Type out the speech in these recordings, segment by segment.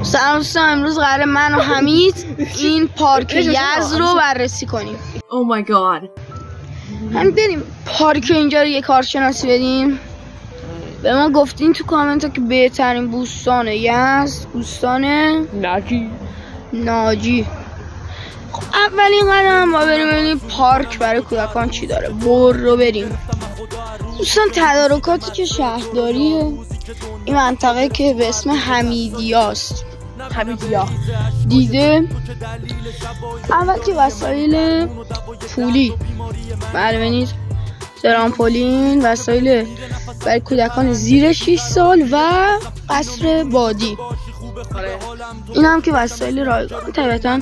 سلام دوستان، امروز قراره من و حمید این پارک یزد رو بررسی کنیم. Oh my god. هم بریم پارک اینجا رو یه کارشناسی بدیم. به ما گفتین تو کامنت ها که بهترین بوستان یزد بوستان ناجی. خب اولین قدم ما بریم ببینیم پارک برای کودکان چی داره. برو بریم دوستان. تدارکاتی که شهرداریه این منطقه که به اسم حمیدیاست دیده. اول که وسایل پولی ببینید، ترامپولین، وسایل برای کودکان زیر 6 سال و قصر بادی. این هم که وسایل رایگان، طبعا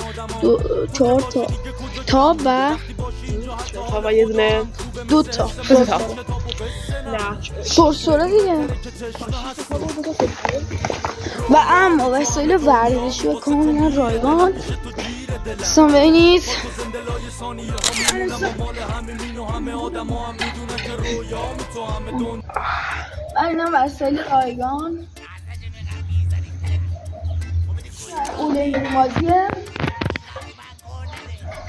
4 تا تاب و یه دونه 2 تا سرسره دیگه. و اما وسایل ورزشی و کاملا رایگان دوستان ببینید. اینم وسایل رایگان اولنگون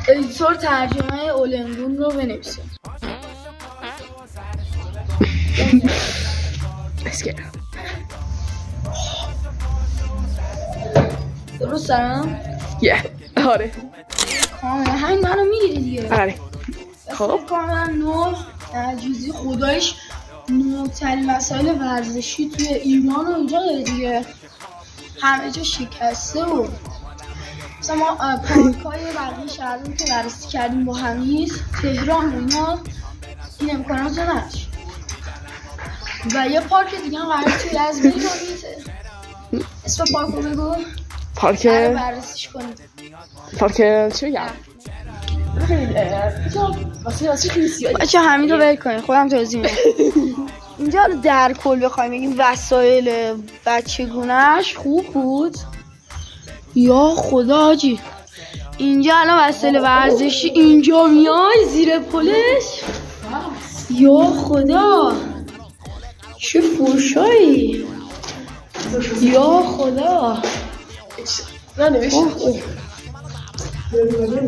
ادیتور ترجمه اولنگون رو بنویسه. درست دارم؟ آره کاملا همین منو میگیری دیگه. آره خب کاملا نو جزئی خدایش نوترین وسایل ورزشی توی ایران و اینجا داره دیگه. همه جا شکسته و مثلا ما پارک‌های بقیه شهرون که بررسی کردیم با حمید، تهران و اینا این امکانات رو نداشت. و یه پارک دیگه هم قراره توی یزد بریم. اسم پارک رو بگو. پارک بررسیش کنیم. پارک چی بگم؟ بچه حمید رو ول کنیم، خودم توضیح میدم. اینجا رو در کل بخوایم بگیم وسایل بچگونه‌اش خوب بود یا خدا حاجی. اینجا الان وسایل ورزشی اینجا میای زیر پلش، یا خدا چه فوشایی، یا خدا.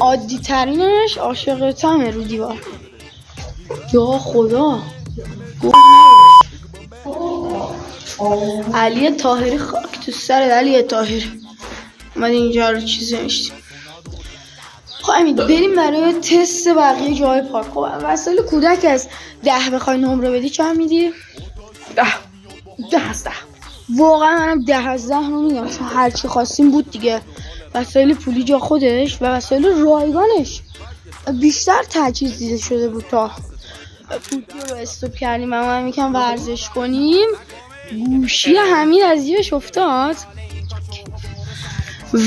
عادی ترینش عاشقتمه رو دیوار، یا خدا. علی طاهری خاک تو سر علی طاهری اومد اینجا رو چیزی نشتیم. خب امید بریم برای تست بقیه جای پارک. خب وسایل کودک از 10 بخوای نمره بدی چند میدی؟ 10 از 10. واقعا منم 10 از 10 رو میگم، چون هرچی خواستیم بود دیگه. وسایل پولی جا خودش و وسایل رایگانش بیشتر تجهیز دیده شده بود. تا پودی رو استوب کردیم و ما میکنم ورزش کنیم، گوشی حمید از جیبش افتاد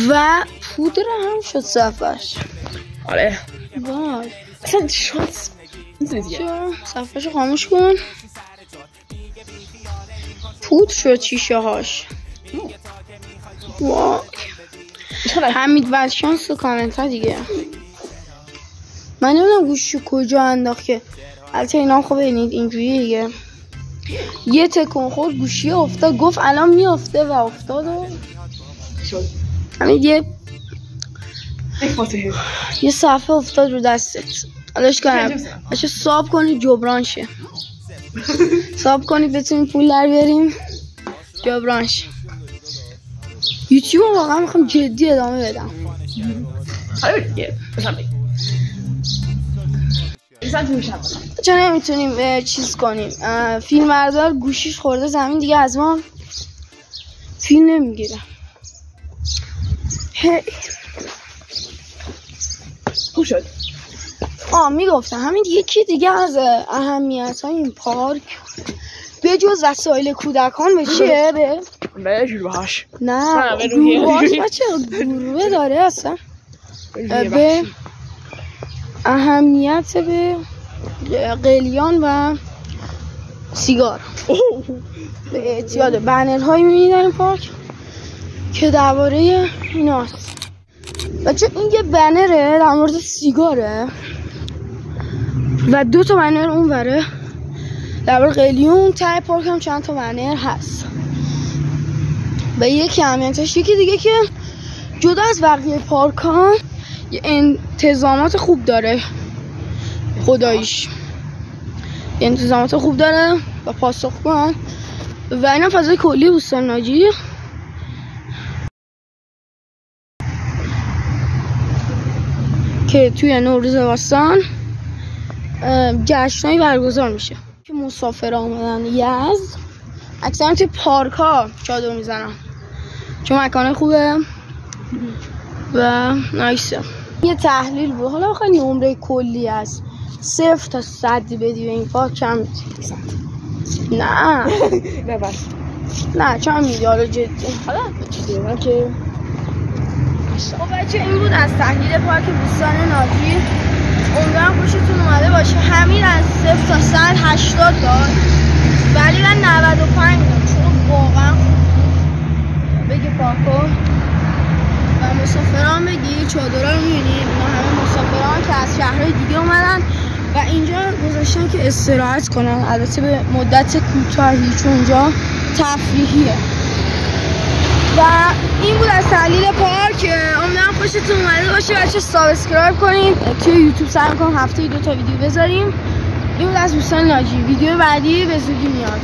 و پودر هم شد صفحش. آره وای اصلا شانس صفحش رو خاموش کن. پودر شد شیشه هاش. وای حمید بعد شانس کامنت ها دیگه. من نمیدونم گوشی کجا انداخت که البته اینا خب ببینید اینجوری دیگه. یه تکون خورد گوشی افتاد، گفت الان میافته و افتاد و شد. حمید یه صفحه افتاد رو دستت. حالاش کنم باشه صاحب کنی جبران شه. صاحب کنی بتونیم پول در بیاریم جبران شه. یوتیوب واقعا میخوام جدی ادامه بدم. چون نمیتونیم چیز کنیم. فیلم بردار گوشیش خورده زمین دیگه، از ما فیلم نمیگیره. خوب شد. میگفتم همین یکی دیگه از اهمیت های این پارک به جز وسایل کودکان به چیه؟ به جلوهاش. نه گروهاش بچه گروه داره اصلا. به اهمیت به قلیان و سیگار به اعتیاد بنرهایی می‌بینید در این پارک که درباره ایناست. بچه این یه بنره در مورد سیگاره و 2 تا بنر اون وره درباره قلیون. ته پارک هم چند تا بنر هست و یکی اهمیتش یکی دیگه که جدا از بقیه پارک ها یه انتظامات خوب داره، خداییش یه انتظامات خوب داره و پاسخگوان و اینم فضای کلی بوستان ناجی که توی نوروز باستان جشنایی برگزار میشه که مسافر آمدن یزد اکثرا توی پارک ها چادر میزنن چون مکان خوبه و نایسه. یه تحلیل بود، حالا بخوای نمره کلی از 0 تا 100 بدی به این پارک چند میدی؟ نه نه بس نه چند میدی حالا جدی؟ حالا چیزی من که خب بچه این بود از تحلیل پارک بوستان ناجی. امیدوارم خوشتون اومده باشه. همین از 0 تا 100 80 داد ولی من 95 میدم چون واقعا خوب بگه پارکو و مسافران بگی چادرها رو میبینید اینا همه مسافران که از شهرهای دیگه اومدن و اینجا گذاشتن که استراحت کنن، البته به مدت کوتاهی چون اینجا تفریحیه. و این بود از تحلیل پارک. امیدوارم خوشتون اومده باشه. بچه سابسکرایب کنید، توی یوتیوب سعی می‌کنم هفته 2 تا ویدیو بذاریم. این بود از بوستان ناجی. ویدیو بعدی به زودی میاد.